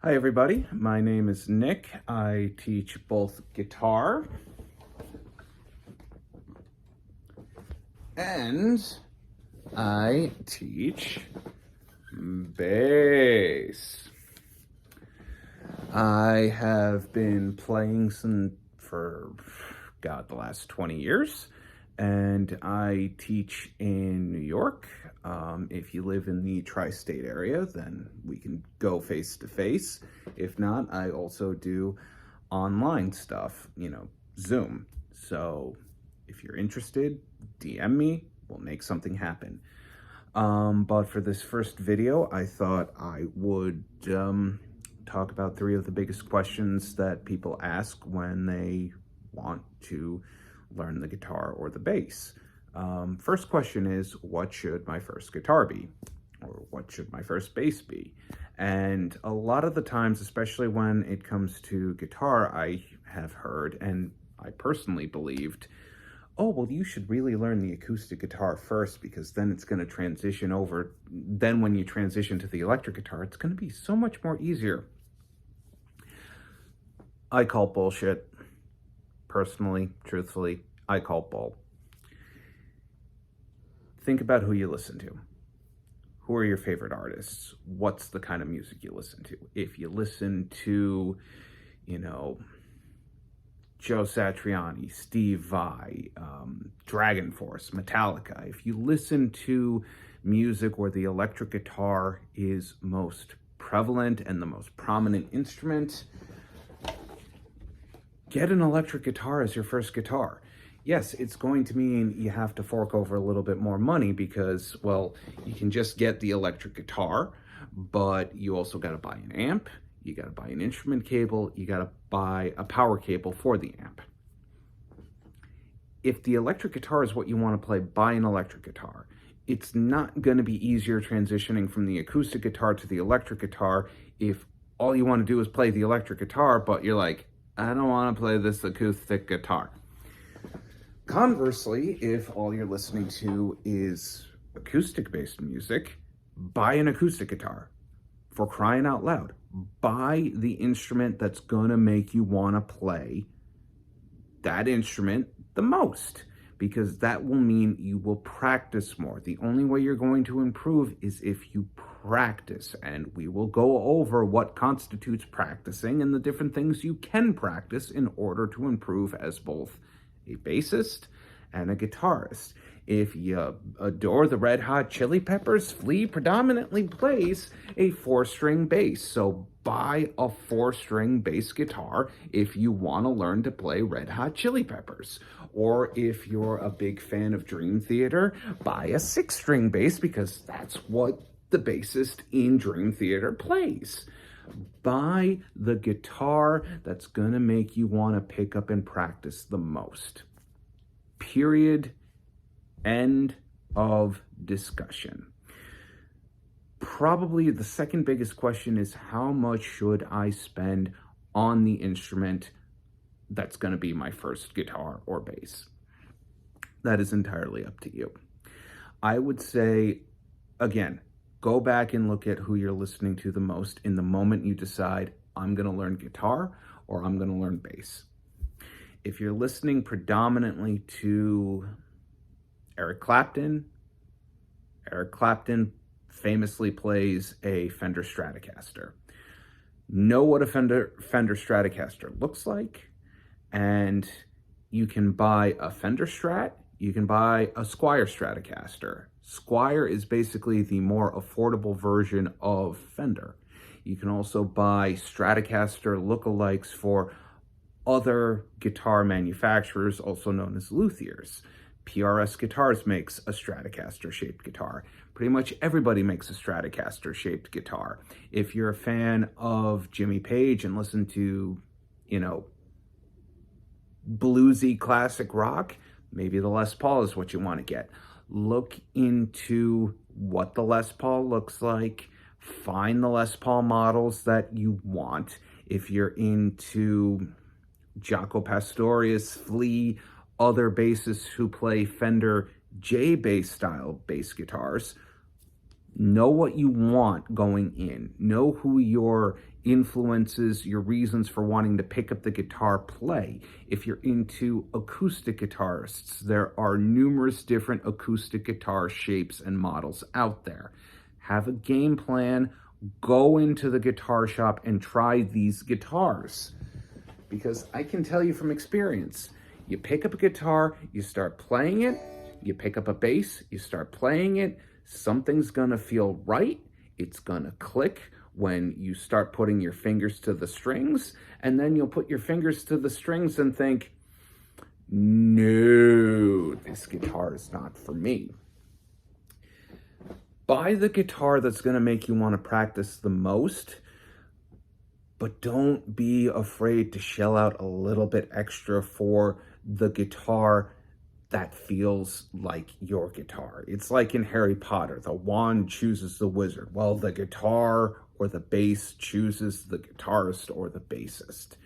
Hi everybody, my name is Nick. I teach both guitar and I teach bass. I have been playing for the last 20 years, and I teach in New York. If you live in the tri-state area, then we can go face to face. If not, I also do online stuff, Zoom. So if you're interested, DM me, we'll make something happen. But for this first video, I thought I would talk about 3 of the biggest questions that people ask when they want to learn the guitar or the bass. First question is, what should my first guitar be? Or what should my first bass be? And a lot of the times, especially when it comes to guitar, I have heard, and I personally believed, oh, well, you should really learn the acoustic guitar first, because then it's going to transition over. Then when you transition to the electric guitar, it's going to be so much more easier. I call bullshit. Personally, truthfully, I call bull. Think about who you listen to. Who are your favorite artists? What's the kind of music you listen to? If you listen to, Joe Satriani, Steve Vai, Dragon Force, Metallica, if you listen to music where the electric guitar is most prevalent and the most prominent instrument, get an electric guitar as your first guitar. Yes, it's going to mean you have to fork over a little bit more money because, well, you can just get the electric guitar, but you also got to buy an amp, you got to buy an instrument cable, you got to buy a power cable for the amp. If the electric guitar is what you want to play, buy an electric guitar. It's not going to be easier transitioning from the acoustic guitar to the electric guitar if all you want to do is play the electric guitar, but you're like, I don't want to play this acoustic guitar. Conversely, if all you're listening to is acoustic-based music, buy an acoustic guitar. For crying out loud, buy the instrument that's going to make you want to play that instrument the most, because that will mean you will practice more. The only way you're going to improve is if you practice, and we will go over what constitutes practicing and the different things you can practice in order to improve as both a bassist and a guitarist. If you adore the Red Hot Chili Peppers, Flea predominantly plays a 4-string bass, so buy a 4-string bass guitar if you want to learn to play Red Hot Chili Peppers. Or if you're a big fan of Dream Theater, buy a 6-string bass, because that's what the bassist in Dream Theater plays. Buy the guitar that's going to make you want to pick up and practice the most. Period. End of discussion. Probably the second biggest question is, how much should I spend on the instrument that's going to be my first guitar or bass? That is entirely up to you. I would say, again, go back and look at who you're listening to the most in the moment you decide, I'm going to learn guitar or I'm going to learn bass. If you're listening predominantly to Eric Clapton famously plays a Fender Stratocaster. Know what a Fender Stratocaster looks like, and you can buy a Fender Strat, you can buy a Squier Stratocaster. Squier is basically the more affordable version of Fender. You can also buy Stratocaster lookalikes for other guitar manufacturers, also known as luthiers. PRS Guitars makes a Stratocaster-shaped guitar. Pretty much everybody makes a Stratocaster-shaped guitar. If you're a fan of Jimmy Page and listen to, bluesy classic rock, maybe the Les Paul is what you want to get. Look into what the Les Paul looks like. Find the Les Paul models that you want. If you're into Jaco Pastorius, Flea, other bassists who play Fender J bass style bass guitars, Know what you want going in. Know who your influences, your reasons for wanting to pick up the guitar play. If you're into acoustic guitarists, there are numerous different acoustic guitar shapes and models out there. Have a game plan. Go into the guitar shop and try these guitars. Because I can tell you from experience, you pick up a guitar, you start playing it, you pick up a bass, you start playing it, something's gonna feel right, it's gonna click when you start putting your fingers to the strings, and then you'll put your fingers to the strings and think, no, this guitar is not for me. Buy the guitar that's gonna make you wanna practice the most, but don't be afraid to shell out a little bit extra for the guitar that feels like your guitar. It's like in Harry Potter, the wand chooses the wizard. Well, the guitar or the bass chooses the guitarist or the bassist.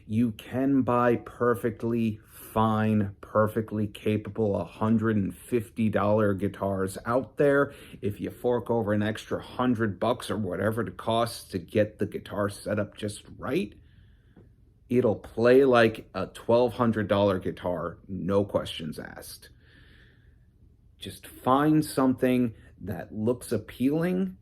You can buy perfectly fine, perfectly capable $150 guitars out there. If you fork over an extra $100 or whatever it costs to get the guitar set up just right, it'll play like a $1,200 guitar, no questions asked. Just find something that looks appealing.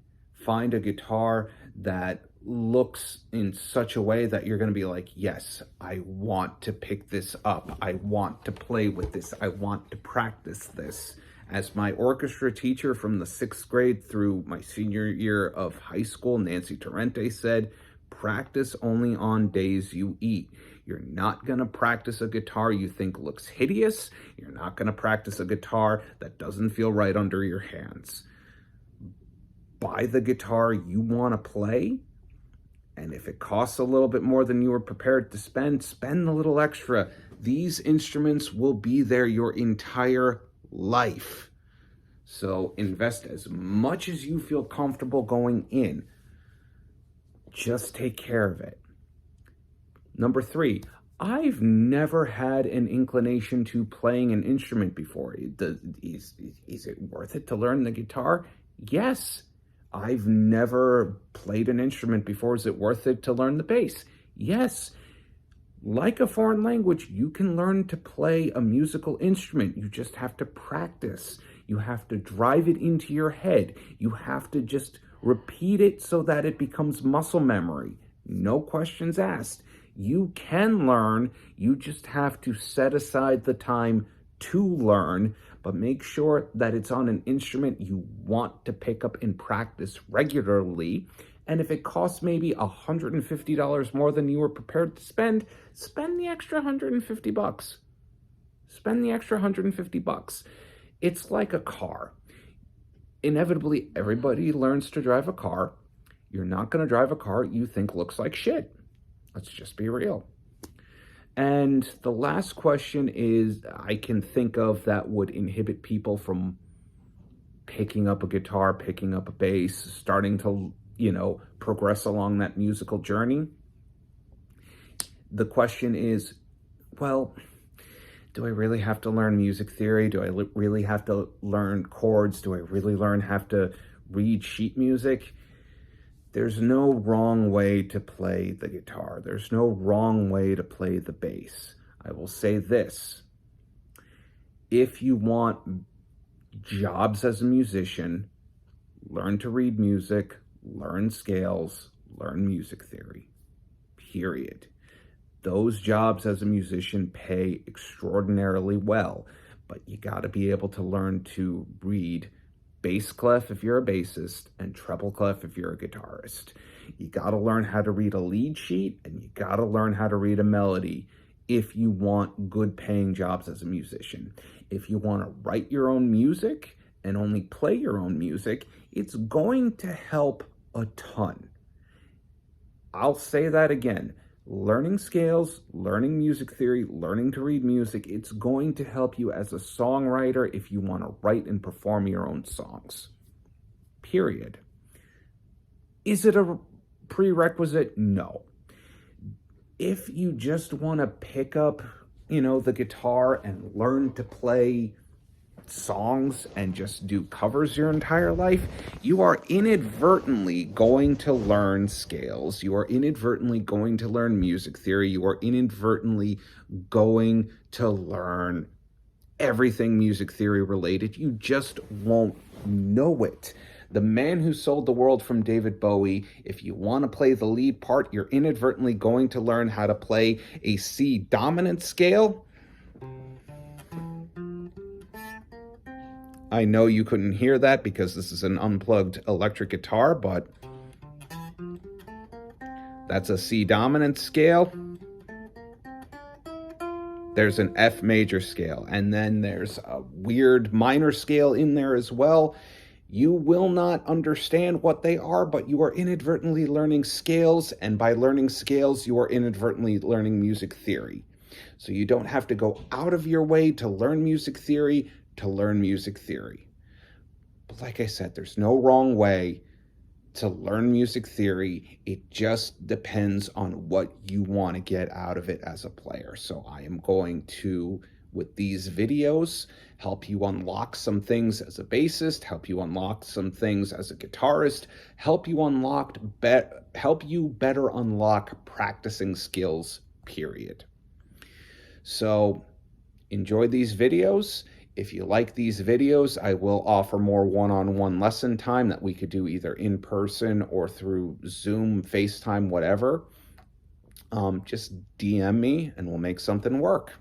Find a guitar that looks in such a way that you're going to be like, yes, I want to pick this up. I want to play with this. I want to practice this. As my orchestra teacher from the 6th grade through my senior year of high school, Nancy Torrente, said, practice only on days you eat. You're not going to practice a guitar you think looks hideous. You're not going to practice a guitar that doesn't feel right under your hands. Buy the guitar you want to play, and if it costs a little bit more than you were prepared to spend, spend a little extra. These instruments will be there your entire life. So invest as much as you feel comfortable going in. Just take care of it. Number 3, I've never had an inclination to playing an instrument before. Is it worth it to learn the guitar? Yes. I've never played an instrument before. Is it worth it to learn the bass? Yes. Like a foreign language, you can learn to play a musical instrument. You just have to practice. You have to drive it into your head. You have to just repeat it so that it becomes muscle memory. No questions asked. You can learn. You just have to set aside the time to learn, but make sure that it's on an instrument you want to pick up and practice regularly. And if it costs maybe $150 more than you were prepared to spend, spend the extra $150. Spend the extra $150. It's like a car. Inevitably, everybody learns to drive a car. You're not going to drive a car you think looks like shit. Let's just be real. And the last question is I can think of that would inhibit people from picking up a guitar, picking up a bass, starting to, progress along that musical journey. The question is, well, do I really have to learn music theory? Do I really have to learn chords? Do I really have to read sheet music? There's no wrong way to play the guitar. There's no wrong way to play the bass. I will say this. If you want jobs as a musician, learn to read music, learn scales, learn music theory. Period. Those jobs as a musician pay extraordinarily well, but you got to be able to learn to read bass clef if you're a bassist and treble clef if you're a guitarist. You got to learn how to read a lead sheet, and you got to learn how to read a melody if you want good paying jobs as a musician. If you want to write your own music and only play your own music, it's going to help a ton. I'll say that again. Learning scales, learning music theory, learning to read music, it's going to help you as a songwriter if you want to write and perform your own songs. Period. Is it a prerequisite? No. If you just want to pick up, the guitar and learn to play songs and just do covers your entire life, you are inadvertently going to learn scales. You are inadvertently going to learn music theory. You are inadvertently going to learn everything music theory related. You just won't know it. The Man Who Sold the World from David Bowie, if you want to play the lead part, you're inadvertently going to learn how to play a C dominant scale. I know you couldn't hear that because this is an unplugged electric guitar, but that's a C dominant scale. There's an F major scale, and then there's a weird minor scale in there as well. You will not understand what they are, but you are inadvertently learning scales, and by learning scales, you are inadvertently learning music theory. So you don't have to go out of your way to learn music theory to learn music theory. But like I said, there's no wrong way to learn music theory. It just depends on what you want to get out of it as a player. So I am going to, with these videos, help you unlock some things as a bassist, help you unlock some things as a guitarist, help you better unlock practicing skills, period. So enjoy these videos. If you like these videos, I will offer more one-on-one lesson time that we could do either in person or through Zoom, FaceTime, whatever. Just DM me and we'll make something work.